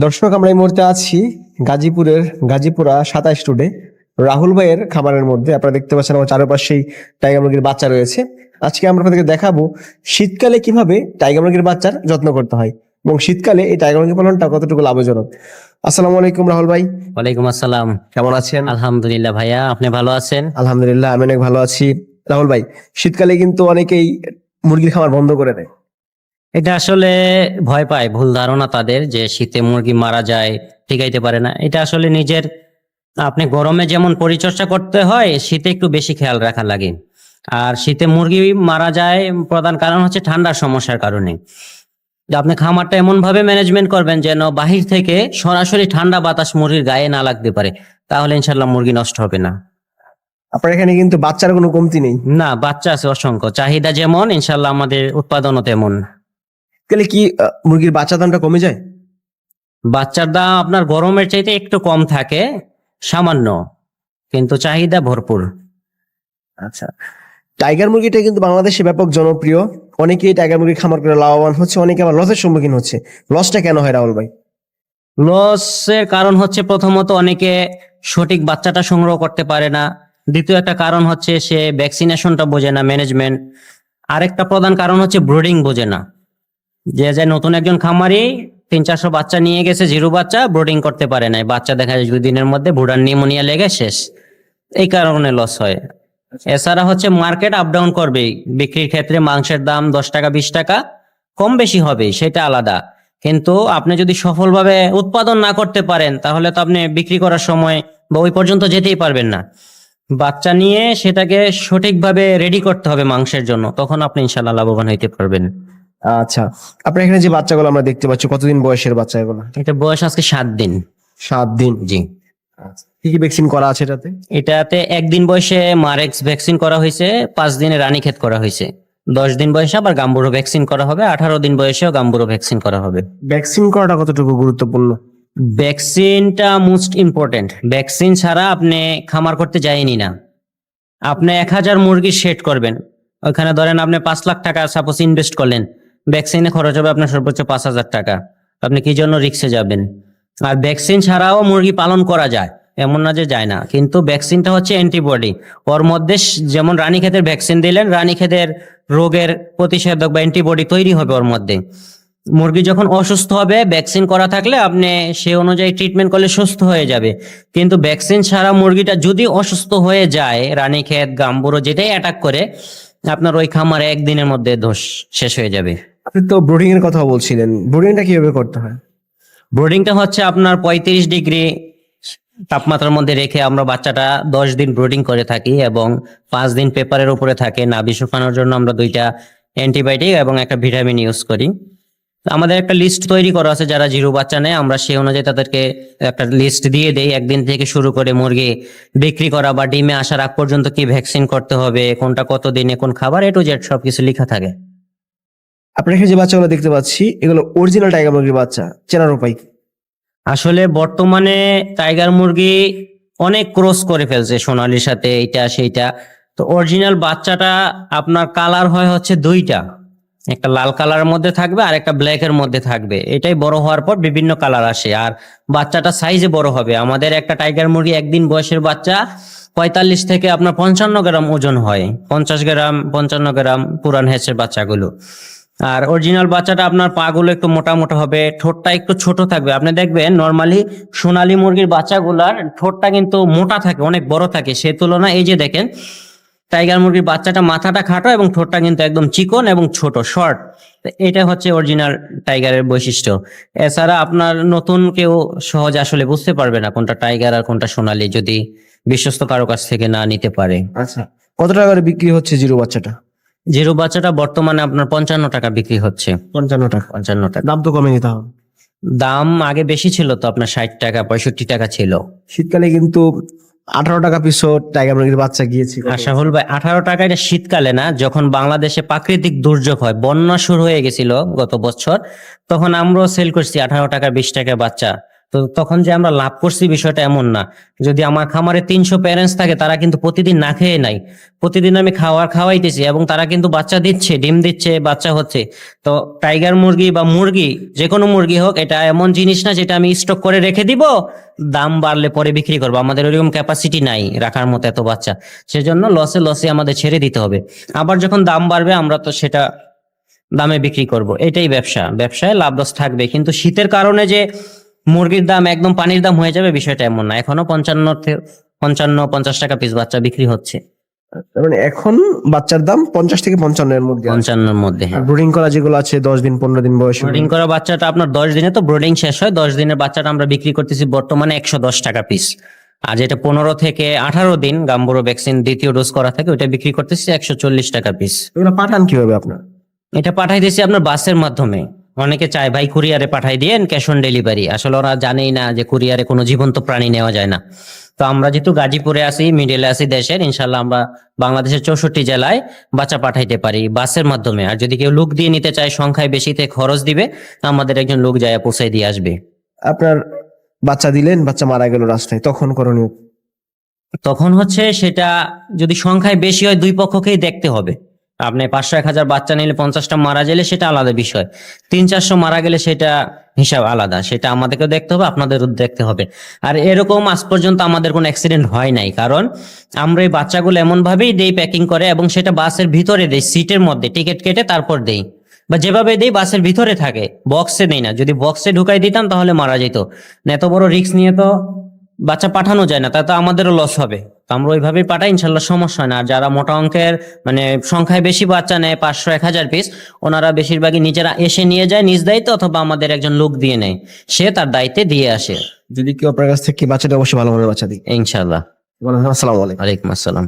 দর্শক, আমরা এই মুহূর্তে আছি গাজীপুরের গাজীপুরা 27 রোডে রাহুল ভাইয়ের খামারের মধ্যে। আপনারা দেখতে পাচ্ছেন আমার চারপাশেই টাইগার মুরগির বাচ্চা রয়েছে। আজকে আমরা আপনাদেরকে দেখাবো শীতকালে কিভাবে টাইগার মুরগির বাচ্চার যত্ন করতে হয় এবং শীতকালে এই টাইগার মুরগি পালনটা কতটুকু লাভজনক। আসসালামু আলাইকুম রাহুল ভাই। ওয়ালাইকুম আসসালাম। কেমন আছেন? আলহামদুলিল্লাহ ভাইয়া, আপনি ভালো আছেন? আলহামদুলিল্লাহ, আমি অনেক ভালো আছি। রাহুল ভাই, শীতকালে কিন্তু অনেকেই মুরগির খামার বন্ধ করে দেয়। এটা আসলে ভয় পায়, ভুল ধারণা তাদের যে শীতে মুরগি মারা যায়, টিকাইতে পারে না। এটা আসলে নিজের, আপনি গরমে যেমন পরিচর্যা করতে হয়, শীতে একটু বেশি খেয়াল রাখা লাগে। আর শীতে মুরগি মারা যায় প্রধান কারণ হচ্ছে ঠান্ডার সমস্যার কারণে। যে আপনি খামারটা এমন ভাবে ম্যানেজমেন্ট করবেন যেন বাহির থেকে সরাসরি ঠান্ডা বাতাস মুরগির গায়ে না লাগতে পারে, তাহলে ইনশাল্লাহ মুরগি নষ্ট হবে না। আপনার এখানে কিন্তু বাচ্চার কোনো কমতি নেই। না, বাচ্চা আছে অসংখ্য, চাহিদা যেমন ইনশাল্লাহ আমাদের উৎপাদনও তেমন। তাহলে কি মুরগির বাচ্চার দামটা কমে যায়? বাচ্চার দাম আপনার গরমের চাইতে একটু কম থাকে, সামান্য, কিন্তু চাহিদা ভরপুর। আচ্ছা, টাইগার মুরগিটা কিন্তু বাংলাদেশে ব্যাপক জনপ্রিয়। অনেকেই টাইগার মুরগি খামার করে লাভবান হচ্ছে, অনেকে আবার লসের সম্মুখীন হচ্ছে। লসটা কেন হয় রাহুল ভাই? লসের কারণ হচ্ছে প্রথমত অনেকে সঠিক বাচ্চাটা সংগ্রহ করতে পারে না। দ্বিতীয় একটা কারণ হচ্ছে সে ভ্যাকসিনেশনটা বোঝে না, ম্যানেজমেন্ট। আরেকটা প্রধান কারণ হচ্ছে ব্রুডিং বোঝে না। যে নতুন একজন খামারি 300-400 বাচ্চা নিয়ে গেছে, জিরো বাচ্চা, ব্রুডিং করতে পারে নাই, বাচ্চা দেখা যায় 2 দিনের মধ্যে ভুডার নিউমোনিয়া লেগে শেষ। এই কারণে লস হয়। এছাড়া হচ্ছে মার্কেট আপ ডাউন করবে, বিক্রির ক্ষেত্রে মাংসের দাম 10 টাকা 20 টাকা কম বেশি হবে, সেটা আলাদা। কিন্তু আপনি যদি সফলভাবে উৎপাদন না করতে পারেন, তাহলে তো আপনি বিক্রি করার সময় বা ওই পর্যন্ত যেতেই পারবেন না। বাচ্চা নিয়ে সেটাকে সঠিকভাবে রেডি করতে হবে মাংসের জন্য, তখন আপনি ইনশাল্লাহ লাভবান হইতে পারবেন। আচ্ছা, আপনার এখানে যে বাচ্চাগুলো আমরা দেখতে পাচ্ছি, কতদিন বয়সের বাচ্চা এগুলো? এটা বয়স আজকে 7 দিন। 7 দিন। জি। কি কি ভ্যাকসিন করা আছে এটাতে? এটাতে 1 দিন বয়সে মারেক্স ভ্যাকসিন করা হয়েছে, 5 দিনে রানীক্ষেত করা হয়েছে, 10 দিন বয়সে আবার গাম্বুরো ভ্যাকসিন করা হবে, 18 দিন বয়সেও গাম্বুরো ভ্যাকসিন করা হবে। ভ্যাকসিন করাটা কতটুকু গুরুত্বপূর্ণ? ভ্যাকসিনটা মোস্ট ইম্পর্টেন্ট। ভ্যাকসিন ছাড়া আপনি খামার করতে যায়নি না। আপনি 1000 মুরগি সেট করবেন, ওখানে ধরেন আপনি 5 লাখ টাকা সাপোজ ইনভেস্ট করলেন, ভ্যাকসিনে খরচ হবে আপনার সর্বোচ্চ 5000 টাকা। আপনি কি জন্য রিস্কে যাবেন? আর ভ্যাকসিন ছাড়াও মুরগি পালন করা যায়, এমন না যে যায় না, কিন্তু ভ্যাকসিনটা হচ্ছে অ্যান্টিবডি। ওর মধ্যে যেমন রানীক্ষেতের ভ্যাকসিন দিলেন, রানীক্ষেতের রোগের প্রতিষেধক বা অ্যান্টিবডি তৈরি হবে ওর মধ্যে। মুরগি যখন অসুস্থ হবে, ভ্যাকসিন করা থাকলে আপনি সেই অনুযায়ী ট্রিটমেন্ট করলে সুস্থ হয়ে যাবে। কিন্তু ভ্যাকসিন ছাড়া মুরগিটা যদি অসুস্থ হয়ে যায়, রানীক্ষেত গাম্বুরো যেটাই অ্যাটাক করে, আপনার ওই খামারে 1 দিনের মধ্যে দোষ শেষ হয়ে যাবে। আপনি তো ব্রুডিং এর কথা বলছিলেন, ব্রুডিংটা কিভাবে করতে হয়? ব্রুডিংটা হচ্ছে আপনার 35 ডিগ্রি তাপমাত্রার মধ্যে রেখে আমরা বাচ্চাটা 10 দিন ব্রুডিং করে থাকি এবং 5 দিন পেপারের উপরে থাকে। নাভি শুকানোর জন্য আমরা 2টা অ্যান্টিবায়োটিক এবং একটা ভিটামিন ইউজ করি। আমাদের একটা লিস্ট তৈরি করা আছে, যারা জিরো বাচ্চা নেয় আমরা সেই অনুযায়ী তাদেরকে একটা লিস্ট দিয়ে দেই। 1 দিন থেকে শুরু করে মুরগি বিক্রি করা বা ডিমে আসার আগ পর্যন্ত কি ভ্যাকসিন করতে হবে, কোনটা কত দিনে কোন খাবার, A to Z সবকিছু লেখা থাকে। আপনার এখানে যে বাচ্চাগুলো দেখতে পাচ্ছি, এগুলো অরিজিনাল টাইগার মুরগির বাচ্চা, চেনার উপায় কি? আসলে বর্তমানে টাইগার মুরগি অনেক ক্রস করে ফেলছে সোনালির সাথে, এইটা সেইটা। তো অরিজিনাল বাচ্চাটা আপনার কালার হয় হচ্ছে 2টা, একটা লাল কালারের মধ্যে থাকবে আর একটা ব্ল্যাক এর মধ্যে থাকবে। এটাই বড় হওয়ার পর বিভিন্ন কালার আসে আর বাচ্চাটা সাইজে বড় হবে। আমাদের একটা টাইগার মুরগি 1 দিন বয়সের বাচ্চা 45 থেকে আপনার 55 গ্রাম ওজন হয়, 50 গ্রাম 55 গ্রাম পুরান হ্যাচের বাচ্চাগুলো। আর অরিজিনাল বাচ্চাটা আপনার পাগুলো একটু মোটা মোটা হবে, ঠোঁটটা একটু ছোট থাকবে। আপনি দেখবেন নরমালি সোনালী মুরগির বাচ্চাগুলার ঠোঁটটা কিন্তু মোটা থাকে, অনেক বড় থাকে। সে তুলনায় এই যে দেখেন টাইগার মুরগির বাচ্চাটা মাথাটা খাটো এবং ঠোঁটটা কিন্তু একদম চিকন এবং ছোট শর্ট। এটা হচ্ছে অরিজিনাল টাইগারের বৈশিষ্ট্য। এছাড়া আপনার নতুন কেউ সহজে আসলে বুঝতে পারবে না কোনটা টাইগার আর কোনটা সোনালী, যদি বিশ্বস্ত কারো কাছ থেকে না নিতে পারে। আচ্ছা, কত টাকা করে বিক্রি হচ্ছে জিরো বাচ্চাটা? জিরো বাচ্চাটা বর্তমানে আপনার 55 টাকা বিক্রি হচ্ছে। 55 টাকা? 55 টাকা। দাম তো কমে নিতে হবে। দাম আগে বেশি ছিল তো, আপনার 60 টাকা 65 টাকা ছিল। শীতকালে কিন্তু 18 টাকা পিছু টাইগার মুরগির বাচ্চা গিয়েছে। শাহুল ভাই, 18 টাকা এটা শীতকালে না, যখন বাংলাদেশে প্রাকৃতিক দুর্যোগ হয়, বন্যা শুরু হয়ে গেছিল গত বছর, তখন আমরাও সেল করছি 18 টাকা 20 টাকা বাচ্চা। তো তখন যে আমরা লাভ করছি বিষয়টা এমন না। যদি আমার খামারে 300 প্যারেন্টস থাকে, তারা কিন্তু প্রতিদিন না খেয়ে নাই, প্রতিদিন আমি খাওয়াইতেছি এবং তারা কিন্তু বাচ্চা দিচ্ছে, ডিম দিচ্ছে, বাচ্চা হচ্ছে। তো টাইগার মুরগি বা মুরগি, যে কোনো মুরগি হোক, এটা এমন জিনিস না যেটা আমি স্টক করে রেখে দিব, দাম বাড়লে পরে বিক্রি করবো। আমাদের ওইরকম ক্যাপাসিটি নাই রাখার মতো এত বাচ্চা। সেজন্য লসে লসে আমাদের ছেড়ে দিতে হবে। আবার যখন দাম বাড়বে আমরা তো সেটা দামে বিক্রি করব। এটাই ব্যবসা, ব্যবসায় লাভ লস থাকবে। কিন্তু শীতের কারণে যে মুরগির দাম একদম পানির দাম হয়ে যাবে বিষয়টা এমন না। এখনো 55-50 টাকা পিস বাচ্চা বিক্রি হচ্ছে। তার মানে এখন বাচ্চার দাম 50 থেকে 55 এর মধ্যে। 55-র মধ্যে, হ্যাঁ। ব্রুডিং করা যেগুলো আছে 10 দিন 15 দিন বয়স, ব্রিডিং করা বাচ্চাটা আপনার 10 দিনে তো ব্রিডিং শেষ হয়। 10 দিনের বাচ্চাটা আমরা বিক্রি করতেছি বর্তমানে 110 টাকা পিস। আর যেটা 15 থেকে 18 দিন গাম্বুরো ভ্যাকসিন দ্বিতীয় ডোজ করা থাকে, ওইটা বিক্রি করতেছি 140 টাকা পিস। এগুলো পাঠান কিভাবে আপনার? এটা পাঠাইতেছি আপনার বাসের মাধ্যমে। অনেকে চায় ভাই কুরিয়ারে পাঠাই দিয়েন, ক্যাশ অন ডেলিভারি। আসলে ওরা জানেই না যে কুরিয়ারে কোনো জীবন্ত প্রাণী নেওয়া যায় না। তো আমরা যেহেতু গাজীপুরে আছি, মিডলে আছি দেশের, ইনশাল্লাহ আমরা বাংলাদেশের 64 জেলায় বাচ্চা পাঠাইতে পারি বাসের মাধ্যমে। আর যদি কেউ লোক দিয়ে নিতে চায়, সংখ্যায় বেশিতে খরচ দিবে, আমাদের একজন লোক যায় পৌঁছাই দিয়ে আসবে। আপনার বাচ্চা দিলেন, বাচ্চা মারা গেল রাস্তায়, তখন করণীয়? তখন হচ্ছে সেটা যদি সংখ্যায় বেশি হয়, দুই পক্ষকেই দেখতে হবে। আপনি 500-1000 বাচ্চা নিলে 50টা মারা গেলে সেটা আলাদা বিষয়, 300-400 মারা গেলে সেটা হিসাব আলাদা। সেটা আমাদেরকেও দেখতে হবে, আপনাদেরও দেখতে হবে। আর এরকম আজ পর্যন্ত আমাদের কোনো অ্যাক্সিডেন্ট হয় নাই, কারণ আমরা এই বাচ্চাগুলো এমন ভাবেই দেই প্যাকিং করে, এবং সেটা বাসের ভিতরে দেই, সিটের মধ্যে টিকিট কেটে তারপর দেই, বা যেভাবে দেই বাসের ভিতরে থাকে, বক্সে দেই না। যদি বক্সে ঢুকাই দিতাম তাহলে মারা যেত না। এত বড় রিস্ক নিয়ে তো বাচ্চা পাঠানো যায় না, তা তো আমাদেরও লস হবে। তো আমরা ওইভাবেই পাঠাই, ইনশাল্লাহ সমস্যা হয় না। আর যারা মোটা অঙ্কের মানে সংখ্যায় বেশি বাচ্চা নেয়, 500-1000 পিস, ওনারা বেশিরভাগই নিজেরা এসে নিয়ে যায় নিজ দায়িত্বে, অথবা আমাদের একজন লোক দিয়ে নেয়, সে তার দায়িত্বে দিয়ে আসে। যদি কেউ আপনার কাছ থেকে বাচ্চাটা, অবশ্যই ভালো মানের বাচ্চা দিই ইনশাল্লাহ। আসসালামু আলাইকুম। ওয়ালাইকুম আসসালাম।